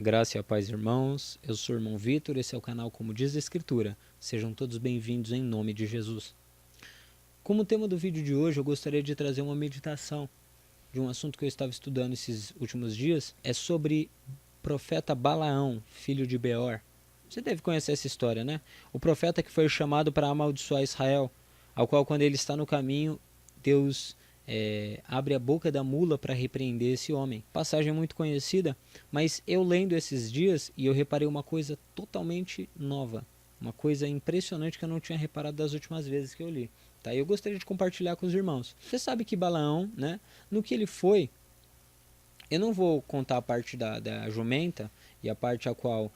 A graça e a paz, irmãos. Eu sou o irmão Vitor, esse é o canal Como Diz a Escritura. Sejam todos bem-vindos em nome de Jesus. Como tema do vídeo de hoje, eu gostaria de trazer uma meditação de um assunto que eu estava estudando esses últimos dias. É sobre o profeta Balaão, filho de Beor. Você deve conhecer essa história, né? O profeta que foi chamado para amaldiçoar Israel, ao qual, quando ele está no caminho, Deus abre a boca da mula para repreender esse homem. Passagem muito conhecida, mas eu lendo esses dias e eu reparei uma coisa totalmente nova, uma coisa impressionante que eu não tinha reparado das últimas vezes que eu li. Tá? Eu gostaria de compartilhar com os irmãos. Você sabe que Balaão, né, no que ele foi, eu não vou contar a parte da jumenta e a parte a qual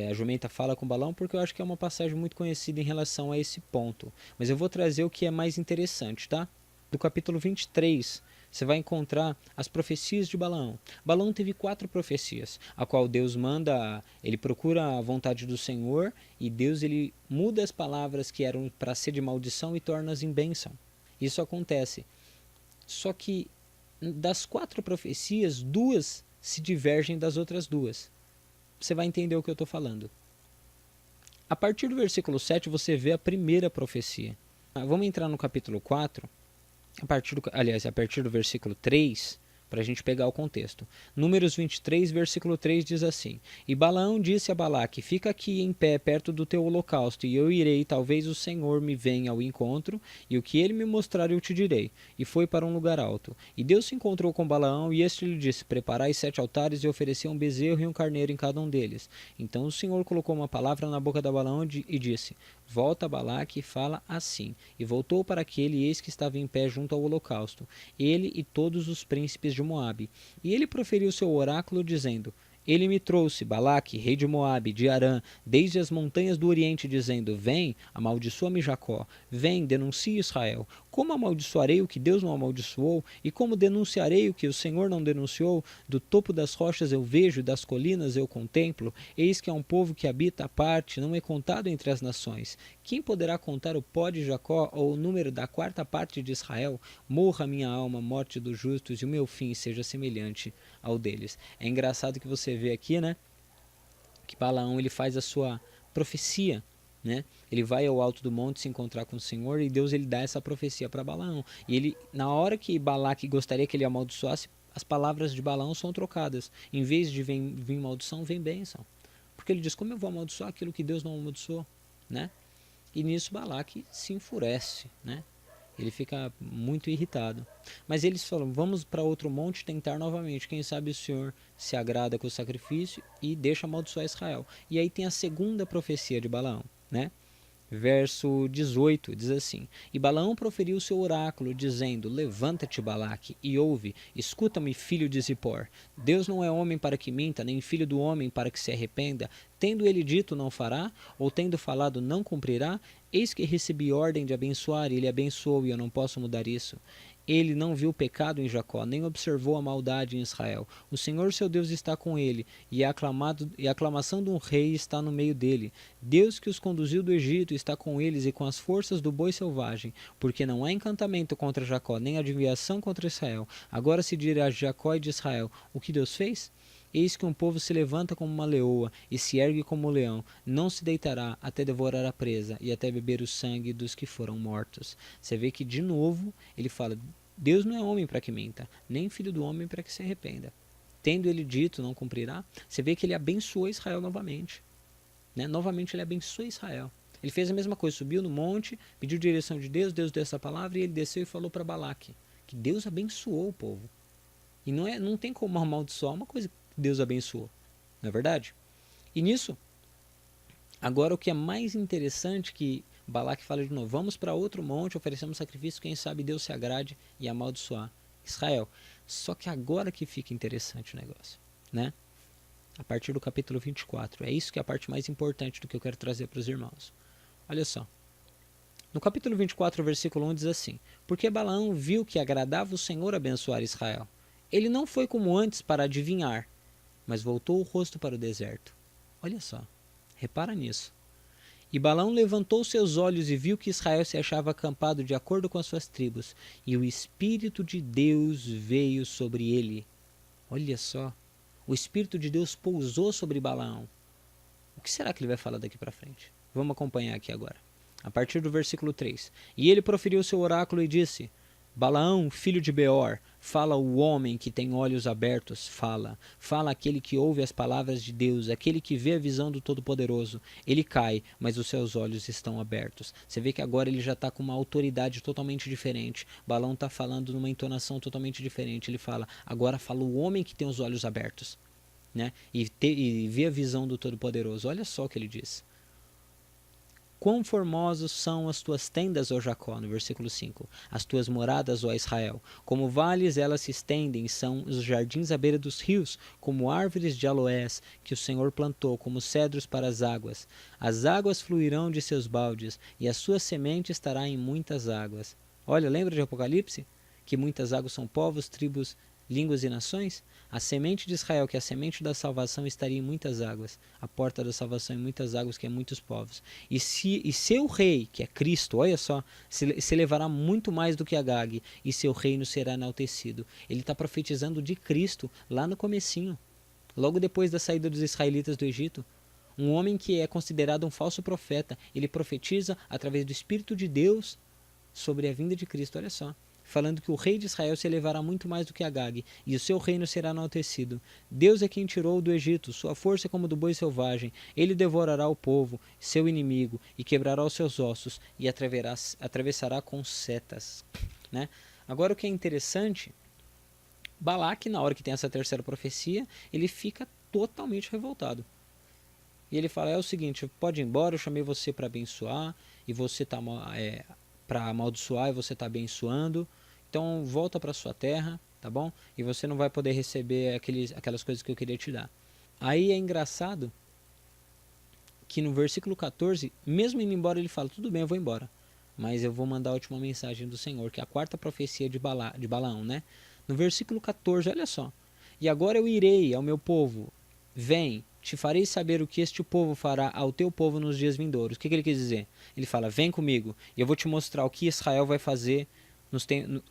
a jumenta fala com Balaão, porque eu acho que é uma passagem muito conhecida em relação a esse ponto. Mas eu vou trazer o que é mais interessante, tá? Do capítulo 23, você vai encontrar as profecias de Balaão. Balaão teve 4 profecias, a qual Deus manda, ele procura a vontade do Senhor, e Deus ele muda as palavras que eram para ser de maldição e torna-as em bênção. Isso acontece. Só que das 4 profecias, 2 se divergem das outras 2. Você vai entender o que eu estou falando. A partir do versículo 7 você vê a primeira profecia. Vamos entrar no capítulo 4. A partir do versículo 3, para a gente pegar o contexto. Números 23, versículo 3 diz assim: E Balaão disse a Balaque: Fica aqui em pé perto do teu holocausto, e eu irei, talvez o Senhor me venha ao encontro, e o que ele me mostrar eu te direi. E foi para um lugar alto. E Deus se encontrou com Balaão, e este lhe disse: Preparai 7 altares, e oferecei um bezerro e um carneiro em cada um deles. Então o Senhor colocou uma palavra na boca de Balaão e disse: Volta a Balaque e fala assim. E voltou para aquele, e eis que estava em pé junto ao holocausto, ele e todos os príncipes de Moabe. E ele proferiu seu oráculo, dizendo: Ele me trouxe, Balaque, rei de Moabe, de Arã, desde as montanhas do Oriente, dizendo: Vem, amaldiçoa-me Jacó, vem, denuncie Israel. Como amaldiçoarei o que Deus não amaldiçoou? E como denunciarei o que o Senhor não denunciou? Do topo das rochas eu vejo, das colinas eu contemplo. Eis que é um povo que habita à parte, não é contado entre as nações. Quem poderá contar o pó de Jacó, ou o número da 4ª parte de Israel? Morra minha alma, morte dos justos, e o meu fim seja semelhante ao deles. É engraçado que você vê aqui, né, que Balaão ele faz a sua profecia, né? Ele vai ao alto do monte se encontrar com o Senhor, e Deus ele dá essa profecia para Balaão. E ele, na hora que Balaque gostaria que ele amaldiçoasse, as palavras de Balaão são trocadas. Em vez de vir maldição, vem bênção. Porque ele diz: como eu vou amaldiçoar aquilo que Deus não amaldiçoou, né? E nisso Balaque se enfurece, né? Ele fica muito irritado. Mas eles falam: vamos para outro monte tentar novamente. Quem sabe o Senhor se agrada com o sacrifício e deixa amaldiçoar Israel. E aí tem a segunda profecia de Balaão, né? Verso 18 diz assim: E Balaão proferiu seu oráculo, dizendo: Levanta-te, Balaque, e ouve, escuta-me, filho de Zippor. Deus não é homem para que minta, nem filho do homem para que se arrependa. Tendo ele dito, não fará, ou tendo falado, não cumprirá? Eis que recebi ordem de abençoar, e ele abençoou, e eu não posso mudar isso. Ele não viu pecado em Jacó, nem observou a maldade em Israel. O Senhor seu Deus está com ele, e a aclamação de um rei está no meio dele. Deus que os conduziu do Egito está com eles, e com as forças do boi selvagem, porque não há encantamento contra Jacó, nem adivinhação contra Israel. Agora se dirá de Jacó e de Israel: o que Deus fez? Eis que um povo se levanta como uma leoa e se ergue como um leão, não se deitará até devorar a presa e até beber o sangue dos que foram mortos. Você vê que de novo ele fala: Deus não é homem para que minta, nem filho do homem para que se arrependa. Tendo ele dito, não cumprirá. Você vê que ele abençoou Israel novamente, né? Novamente ele abençoou Israel. Ele fez a mesma coisa, subiu no monte, pediu direção de Deus, Deus deu essa palavra, e ele desceu e falou para Balaque que Deus abençoou o povo. E não tem como amaldiçoar uma coisa que Deus abençoou, não é verdade? E nisso, agora o que é mais interessante, que Balaque fala de novo: vamos para outro monte, oferecemos sacrifício, quem sabe Deus se agrade e amaldiçoar Israel. Só que agora que fica interessante o negócio, né? A partir do capítulo 24, é isso que é a parte mais importante do que eu quero trazer para os irmãos. Olha só, no capítulo 24, versículo 1 diz assim: Porque Balaão viu que agradava o Senhor abençoar Israel. Ele não foi como antes para adivinhar, mas voltou o rosto para o deserto. Olha só, repara nisso. E Balaão levantou seus olhos e viu que Israel se achava acampado de acordo com as suas tribos, e o Espírito de Deus veio sobre ele. Olha só, O Espírito de Deus pousou sobre Balaão. O que será que ele vai falar daqui para frente? Vamos acompanhar aqui agora. A partir do versículo 3. E ele proferiu seu oráculo e disse: Balaão, filho de Beor, fala o homem que tem olhos abertos, fala. Fala aquele que ouve as palavras de Deus, aquele que vê a visão do Todo-Poderoso. Ele cai, mas os seus olhos estão abertos. Você vê que agora ele já está com uma autoridade totalmente diferente. Balaão está falando numa entonação totalmente diferente. Ele fala, agora fala o homem que tem os olhos abertos, né? E vê a visão do Todo-Poderoso. Olha só o que ele diz. Quão formosos são as tuas tendas, ó Jacó, no versículo 5, as tuas moradas, ó Israel. Como vales elas se estendem, são os jardins à beira dos rios, como árvores de aloés que o Senhor plantou, como cedros para as águas. As águas fluirão de seus baldes, e a sua semente estará em muitas águas. Olha, lembra de Apocalipse? Que muitas águas são povos, tribos, línguas e nações? A semente de Israel, que é a semente da salvação, estaria em muitas águas. A porta da salvação em muitas águas, que é muitos povos. E seu rei, que é Cristo, olha só, se levará muito mais do que Agag, e seu reino será enaltecido. Ele está profetizando de Cristo lá no comecinho, logo depois da saída dos israelitas do Egito. Um homem que é considerado um falso profeta, ele profetiza através do Espírito de Deus sobre a vinda de Cristo, olha só. Falando que o rei de Israel se elevará muito mais do que Agag, e o seu reino será enaltecido. Deus é quem tirou do Egito, sua força é como do boi selvagem. Ele devorará o povo, seu inimigo, e quebrará os seus ossos, e atravessará com setas. Né? Agora o que é interessante, Balaque, na hora que tem essa terceira profecia, ele fica totalmente revoltado. E ele fala, é o seguinte, pode ir embora, eu chamei você para abençoar, e você está para amaldiçoar, e você está abençoando. Então volta para sua terra, tá bom? E você não vai poder receber aquelas coisas que eu queria te dar. Aí é engraçado que no versículo 14, mesmo indo embora, ele fala, tudo bem, eu vou embora. Mas eu vou mandar a última mensagem do Senhor, que é a quarta profecia de Balaão, né? No versículo 14, olha só. E agora eu irei ao meu povo, vem, te farei saber o que este povo fará ao teu povo nos dias vindouros. O que ele quis dizer? Ele fala, vem comigo, e eu vou te mostrar o que Israel vai fazer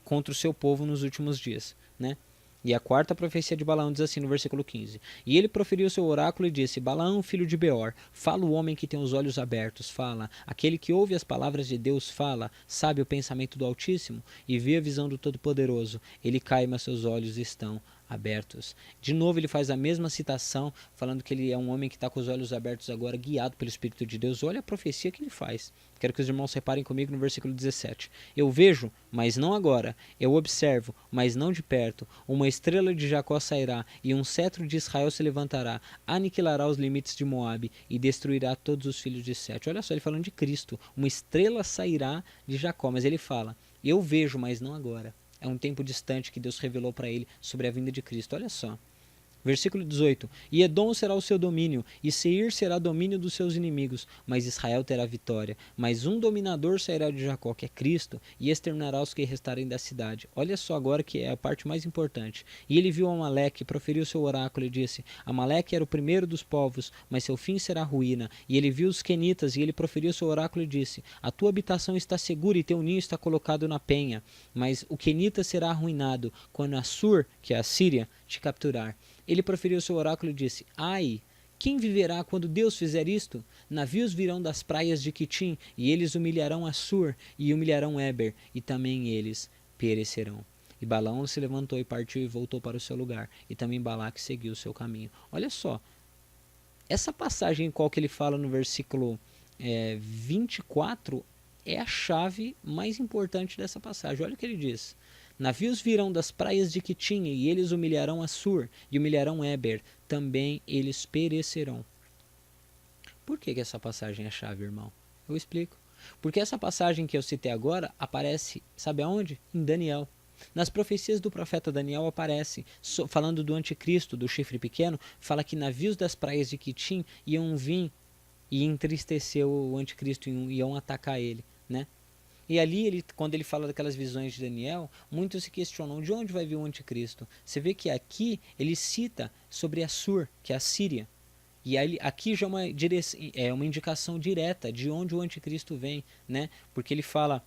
contra o seu povo nos últimos dias, né? E a quarta profecia de Balaão diz assim no versículo 15. E ele proferiu seu oráculo e disse, Balaão, filho de Beor, fala o homem que tem os olhos abertos, fala. Aquele que ouve as palavras de Deus fala, sabe o pensamento do Altíssimo e vê a visão do Todo-Poderoso. Ele cai, mas seus olhos estão abertos. De novo ele faz a mesma citação, falando que ele é um homem que está com os olhos abertos agora, guiado pelo Espírito de Deus. Olha a profecia que ele faz. Quero que os irmãos reparem comigo no versículo 17. Eu vejo, mas não agora. Eu observo, mas não de perto. Uma estrela de Jacó sairá, e um cetro de Israel se levantará. Aniquilará os limites de Moabe, e destruirá todos os filhos de Sete. Olha só, ele falando de Cristo. Uma estrela sairá de Jacó, mas ele fala, eu vejo, mas não agora. É um tempo distante que Deus revelou para ele sobre a vinda de Cristo. Olha só. Versículo 18. E Edom será o seu domínio, e Seir será domínio dos seus inimigos, mas Israel terá vitória. Mas um dominador sairá de Jacó, que é Cristo, e exterminará os que restarem da cidade. Olha só agora que é a parte mais importante. E ele viu Amaleque, proferiu seu oráculo e disse, Amaleque era o primeiro dos povos, mas seu fim será ruína. E ele viu os quenitas, e ele proferiu seu oráculo e disse, a tua habitação está segura e teu ninho está colocado na penha. Mas o quenita será arruinado, quando Assur, que é a Síria, te capturar. Ele proferiu seu oráculo e disse, ai, quem viverá quando Deus fizer isto? Navios virão das praias de Quitim, e eles humilharão Assur, e humilharão Eber, e também eles perecerão. E Balaão se levantou e partiu e voltou para o seu lugar, e também Balaque seguiu o seu caminho. Olha só, essa passagem em qual que ele fala no versículo 24 é a chave mais importante dessa passagem. Olha o que ele diz. Navios virão das praias de Quitim, e eles humilharão Assur, e humilharão Eber, também eles perecerão. Por que essa passagem é chave, irmão? Eu explico. Porque essa passagem que eu citei agora aparece, sabe aonde? Em Daniel. Nas profecias do profeta Daniel aparece, falando do anticristo, do chifre pequeno, fala que navios das praias de Quitim iam vir e entristecer o anticristo, iam atacar ele, né? E ali, quando ele fala daquelas visões de Daniel, muitos se questionam de onde vai vir o anticristo. Você vê que aqui ele cita sobre Assur, que é a Síria. E aqui já é uma indicação direta de onde o anticristo vem, né? Porque ele fala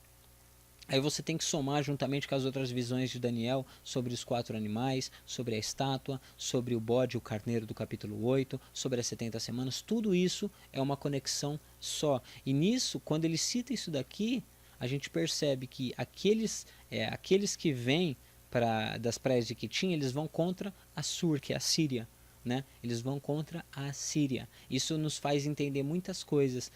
Aí você tem que somar juntamente com as outras visões de Daniel sobre os 4 animais, sobre a estátua, sobre o bode e o carneiro do capítulo 8, sobre as 70 semanas. Tudo isso é uma conexão só. E nisso, quando ele cita isso daqui, a gente percebe que aqueles que vêm das praias de Quitim, eles vão contra Assur, que é a Síria. Né? Eles vão contra a Síria. Isso nos faz entender muitas coisas.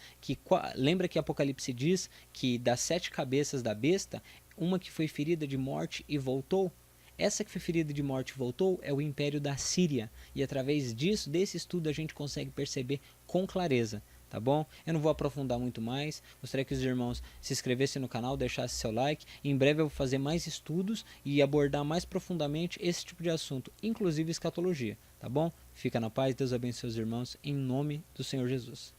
Lembra que Apocalipse diz que das 7 cabeças da besta, uma que foi ferida de morte e voltou? Essa que foi ferida de morte e voltou é o império da Síria. E através disso, desse estudo, a gente consegue perceber com clareza. Tá bom? Eu não vou aprofundar muito mais. Gostaria que os irmãos se inscrevessem no canal, deixassem seu like. Em breve eu vou fazer mais estudos e abordar mais profundamente esse tipo de assunto, inclusive escatologia. Tá bom? Fica na paz, Deus abençoe os irmãos, em nome do Senhor Jesus.